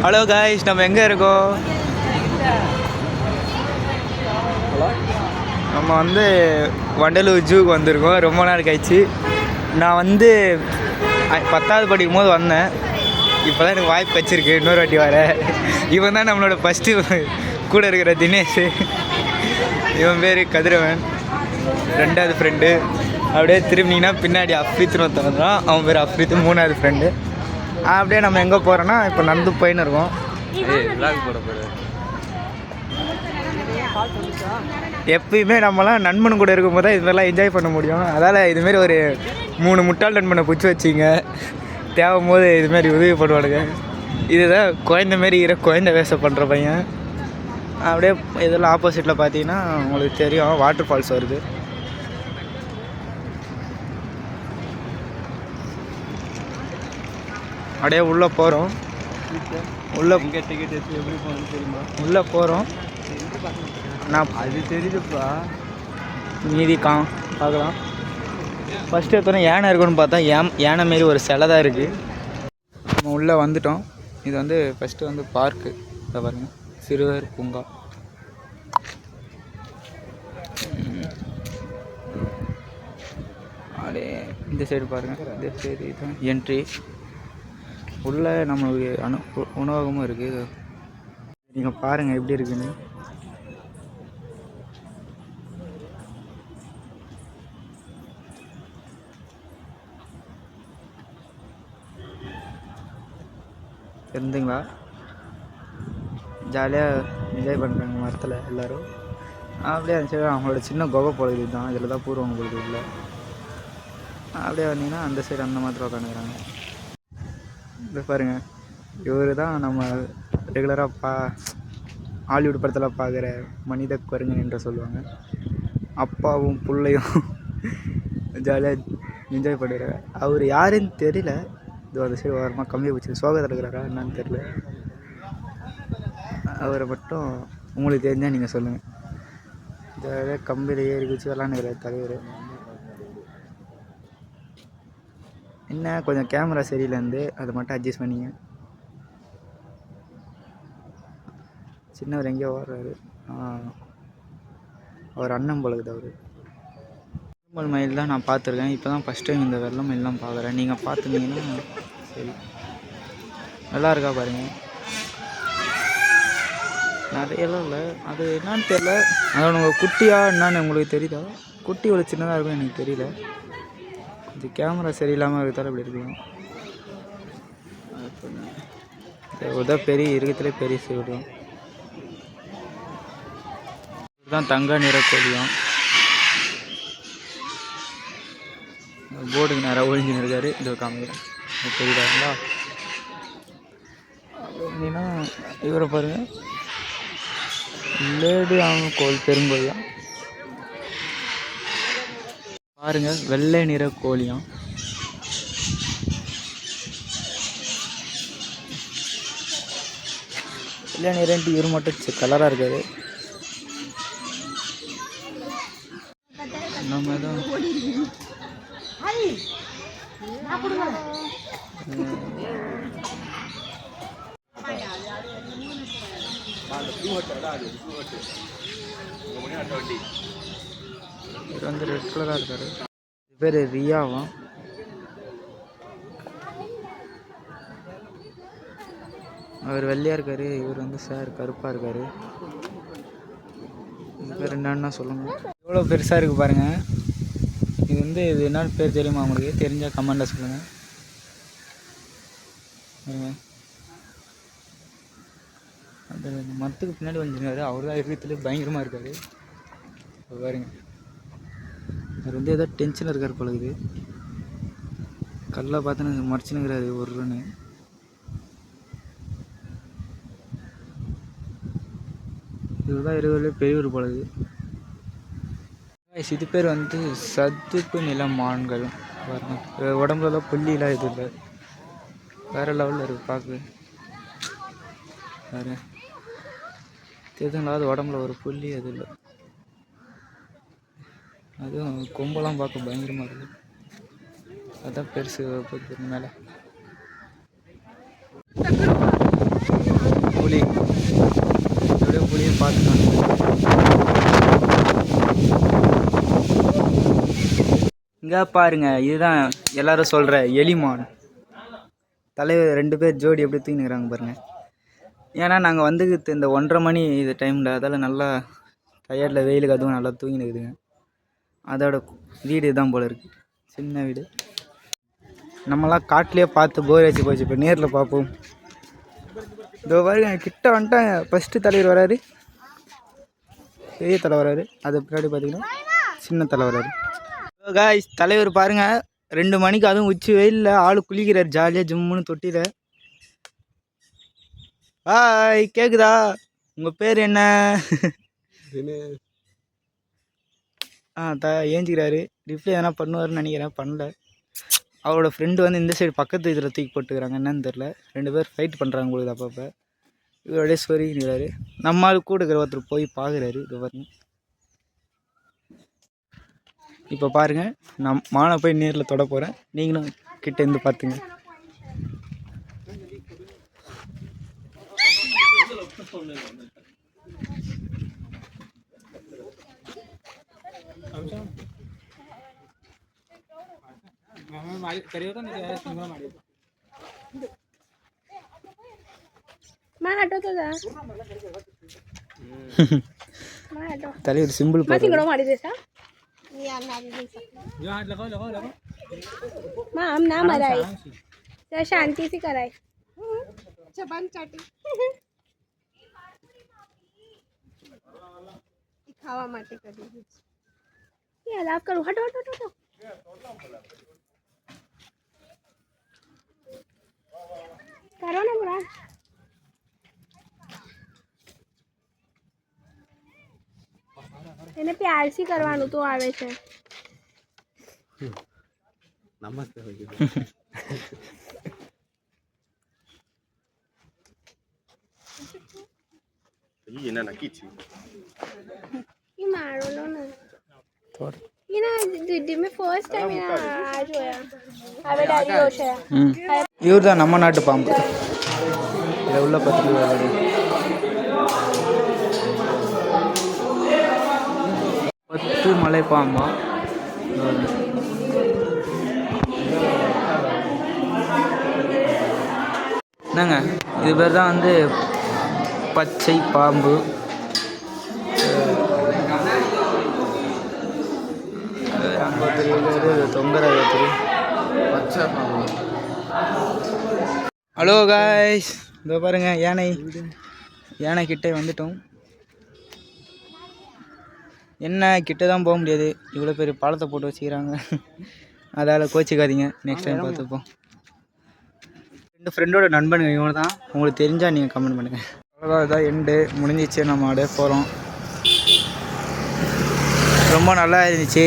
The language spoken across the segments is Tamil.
ஹலோ காய்ஸ், நம்ம எங்கே இருக்கோம்? நம்ம வந்து வண்டலூர் ஜூக்கு வந்திருக்கோம். ரொம்ப நாள் கழிச்சு. நான் வந்து 10வது படிக்கும் போது வந்தேன். இப்போ தான் எனக்கு வாய்ப்பு வச்சிருக்கு இன்னொரு வாட்டி வர. இவன் தான் நம்மளோட ஃபஸ்ட்டு கூட இருக்கிற தினேஷ். இவன் பேர் கதிரவன், 2வது ஃப்ரெண்டு. அப்படியே திரும்பினீங்கன்னா பின்னாடி அஃப்ரித்துன்னு ஒருத்தவன் தான், அவன் பேர் அஃப்ரித்து, 3வது ஃப்ரெண்டு. அப்படியே நம்ம எங்கே போகிறோன்னா இப்போ நடந்து போயின்னு இருக்கோம். எப்பயுமே நம்மளாம் நண்பன் கூட இருக்கும்போது தான் இதுமாதிரிலாம் என்ஜாய் பண்ண முடியும். அதால் இதுமாரி ஒரு 3 முட்டாள் நண்பனை பிடிச்சி வச்சிங்க, தேவும் போது இதுமாரி உதவி பண்ணுவானுங்க. இதுதான் குழந்த மாரி குழந்தை வேஷம் பண்ணுற பையன். அப்படியே இதெல்லாம் ஆப்போசிட்டில் பார்த்தீங்கன்னா உங்களுக்கு தெரியும், வாட்டர் ஃபால்ஸ் வருது. அப்படியே உள்ளே போகிறோம். உள்ளே டிக்கெட் எப்படி போகணும்னு தெரியுமா? உள்ளே போகிறோம். நான் அது தெரியுதுப்பா, மீதி பார்க்கலாம். ஃபஸ்ட்டு எடுத்தோன்னே யானை இருக்குன்னு பார்த்தா யானை மாரி ஒரு சிலை தான் இருக்குது. நம்ம உள்ளே வந்துட்டோம். இது வந்து ஃபஸ்ட்டு வந்து பார்க்கு. இதை பாருங்கள், சிறுவர் பூங்கா. அப்படியே இந்த சைடு பாருங்கள், இந்த சைடு இதுதான் என்ட்ரி. உள்ளே நம்மளுக்கு உணவகமும் இருக்குது. நீங்கள் பாருங்கள் எப்படி இருக்குன்னு. இருந்துங்களா, ஜாலியாக என்ஜாய் பண்ணுறாங்க மரத்தில் எல்லோரும். அப்படியே இருந்துச்சு. அவங்களோட சின்ன குகை பொழுது தான், இதில் தான் பூர்வங்க பொழுது இல்லை. அப்படியே வந்தீங்கன்னா அந்த சைடு அந்த மாதிரி உட்காந்துக்கிறாங்க. இது பாருங்கள், இவர் தான் நம்ம ரெகுலராக ஹாலிவுட் படத்தில் பார்க்குற மனித குரங்கன் என்று சொல்லுவாங்க. அப்பாவும் பிள்ளையும் ஜாலியாக என்ஜாய் பண்ணுறாங்க. அவர் யாருன்னு தெரியல. இது அந்த சைடு ஓரமாக கம்மியாக போச்சு, சோகத்தில் இருக்கிறாரா என்னன்னு தெரியல. அவரை மட்டும் உங்களுக்கு தெரிஞ்சால் நீங்கள் சொல்லுங்கள். ஜாலியாக கம்பியில் ஏறி குச்சி விளாண்டுக்கிற தலைவர். என்ன கொஞ்சம் கேமரா சரியில்லைந்து, அதை மட்டும் அட்ஜஸ்ட் பண்ணிங்க. சின்னவர் எங்கேயோ ஓடுறாரு. அவர் அண்ணன் பழகுது. அவர் வெள்ளமல் மயில் தான் நான் பார்த்துருக்கேன். இப்போ தான் ஃபஸ்ட் டைம் இந்த வெள்ளை மயிலெலாம் பார்க்குறேன். நீங்கள் பார்த்துருந்தீங்கன்னா சரி. நல்லா இருக்கா பாருங்கள். நிறையெல்லாம் இல்லை, அது என்னான்னு தெரியல. அதோட உங்கள் குட்டியாக என்னான்னு உங்களுக்கு தெரியுதா? குட்டி இவ்வளோ சின்னதாக இருக்கும் எனக்கு தெரியல. கொஞ்சம் கேமரா சரியில்லாமல் இருக்கிறதால இப்படி இருக்கலாம். இதுதான் பெரிய இருக்கிறதுலே பெரிய சிவடம். இதுதான் தங்க நிற கோழியம். போர்டுக்கு நேராக ஒழிஞ்சுன்னு இருக்காரு. இந்த காமிக்கிறேன், தெரியுதாங்களா? அப்படின்னா இவரை பாருங்கள், லேடி அவங்க கோழி பெருங்கோழியம் பாருங்கள், வெள்ளை நிற கோழியம். வெள்ளை நிறன்ட்டு இவர் மட்டும் கலராக இருக்காது. நம்ம தான் இவர் வந்து ரெட் கலராக இருக்காரு. இது பேர் ரியாவா? அவர் வெள்ளையாக இருக்காரு, இவர் வந்து சார் கருப்பாக இருக்காரு. இது பேர் என்னன்னா சொல்லுங்கள். எவ்வளோ பெருசாக இருக்குது பாருங்கள். இது வந்து இது என்னன்னு பேர் தெரியுமா உங்களுக்கு? தெரிஞ்சால் கமெண்டில் சொல்லுங்கள். அந்த மரத்துக்கு பின்னாடி வந்துருக்காரு. அவர் தான் இருக்கிறதுல பயங்கரமாக இருக்கார். பாருங்க, அவர் வந்து ஏதோ டென்ஷனில் இருக்கார் பழகுது. கல்லை பார்த்துன்னு மறைச்சுனுங்கிறாரு ஒருன்னு. இதுதான் இருக்கிறதுலே பெரிய ஒரு பழகுது. இது பேர் வந்து சதுப்பு நில மான்கள். பாருங்க, உடம்புலலாம் புள்ளிலாம் இது இல்லை, வேறு லெவலில் இருக்குது பார்க்க. வேறு தெரியுதுங்களா, அது உடம்புல ஒரு புள்ளி அது இல்லை. அதுவும் கொம்பெல்லாம் பார்க்க பயங்கரமாக இருக்குது. அதுதான் பெருசு மேலே. இங்கே பாருங்க, இதுதான் எல்லாரும் சொல்கிற எலிமான். தலைவர் 2 பேர் ஜோடி எப்படி தூங்கிக்கிறாங்க பாருங்க. ஏன்னா நாங்கள் வந்துக்கிட்டு இந்த 1:30 மணி இது டைமில், அதால் நல்லா டயர்டில் வெயிலுக்கு அதுவும் நல்லா தூங்கினுக்குதுங்க. அதோட வீடு தான் போல இருக்குது, சின்ன வீடு. நம்மளாம் காட்டிலே பார்த்து போர் அடிச்சு போச்சு, இப்போ நேரில் பார்ப்போம். இதோ பாருங்க, கிட்ட வந்துட்டாங்க. ஃபஸ்ட்டு தலைவர் வராரு, பெரிய தலை வராரு. அது பின்னாடி பார்த்தீங்கன்னா சின்ன தலை வராரு. காய்ஸ், தலைவர் பாருங்க 2 மணிக்கு, அதுவும் உச்சி வெயிலில் ஆள் குளிக்கிறார் ஜாலியாக ஜிம்முன்னு தொட்டியில். ஹாய், கேக்குதா? உங்கள் பேர் என்ன? ஏஞ்சிக்கிறாரு. ரிப்ளை எதனா பண்ணுவாருன்னு நினைக்கிறேன், பண்ணல. அவரோட ஃப்ரெண்டு வந்து இந்த சைடு பக்கத்து இதில் தூக்கி போட்டுக்கிறாங்க, என்னன்னு தெரில. 2 பேர் ஃபைட் பண்ணுறாங்க உங்களுக்கு அப்பப்போ. இவரோடய சொருகிறாரு. நம்மளால் கூட இருக்கிற ஒருத்தர் போய் பார்க்குறாரு. இது பாருங்க, இப்போ பாருங்கள், நான் மானை போய் நேரில் தொட போகிறேன். நீங்களும் கிட்டே இருந்து பார்த்துங்க. தலைவர் சிம்பிள் शांति से कराए खावा माटे करी ये अलाव करो. हटो हटो हटो करो ना बुरा. એને પ્યારથી કરવાનું તો આવે છે. નમસ્તે. Yine na kichi. ये मारो लो ना. ये ना दीदी में फर्स्ट टाइम आज होया. अबे डाली हो छे. இவர் தான் நம்ம நாட்டு பாம்பு. இதில் உள்ள 10 மலை பாம்பா. என்னங்க, இது பேர் தான் வந்து பச்சை பாம்பு. ஹலோ காய்ஸ், இதோ பாருங்க, யானை கிட்டே வந்துட்டோம். என்ன கிட்ட தான் போக முடியாது, இவ்வளோ பெரிய பாலத்தை போட்டு வச்சுக்கிறாங்க. அதால் கோச்சிக்காதீங்க, நெக்ஸ்ட் டைம் பார்த்துப்போம். 2 ஃப்ரெண்டோட நண்பனுங்க இவங்க தான். உங்களுக்கு தெரிஞ்சால் நீங்கள் கமெண்ட் பண்ணுங்கள். அவ்வளோதான், இதான் எண்டு முடிஞ்சிச்சு. நம்ம அப்படியே போகிறோம். ரொம்ப நல்லா இருந்துச்சு.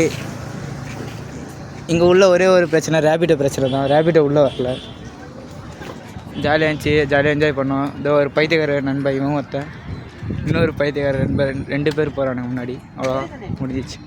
இங்கே உள்ள ஒரே ஒரு பிரச்சனை, ரேபிட்டோ பிரச்சனை தான். ரேபிட்டோ உள்ளே வரல. ஜாலியாக இருந்துச்சு, ஜாலியாக என்ஜாய் பண்ணோம். இதோ ஒரு பைத்தியக்கார நண்பன் இவன் ஒருத்தன், இன்னொரு பைத்தியக்கார நண்பன், 2 பேர் போகிறானுங்க முன்னாடி. அவ்வளோதான், முடிஞ்சிச்சு.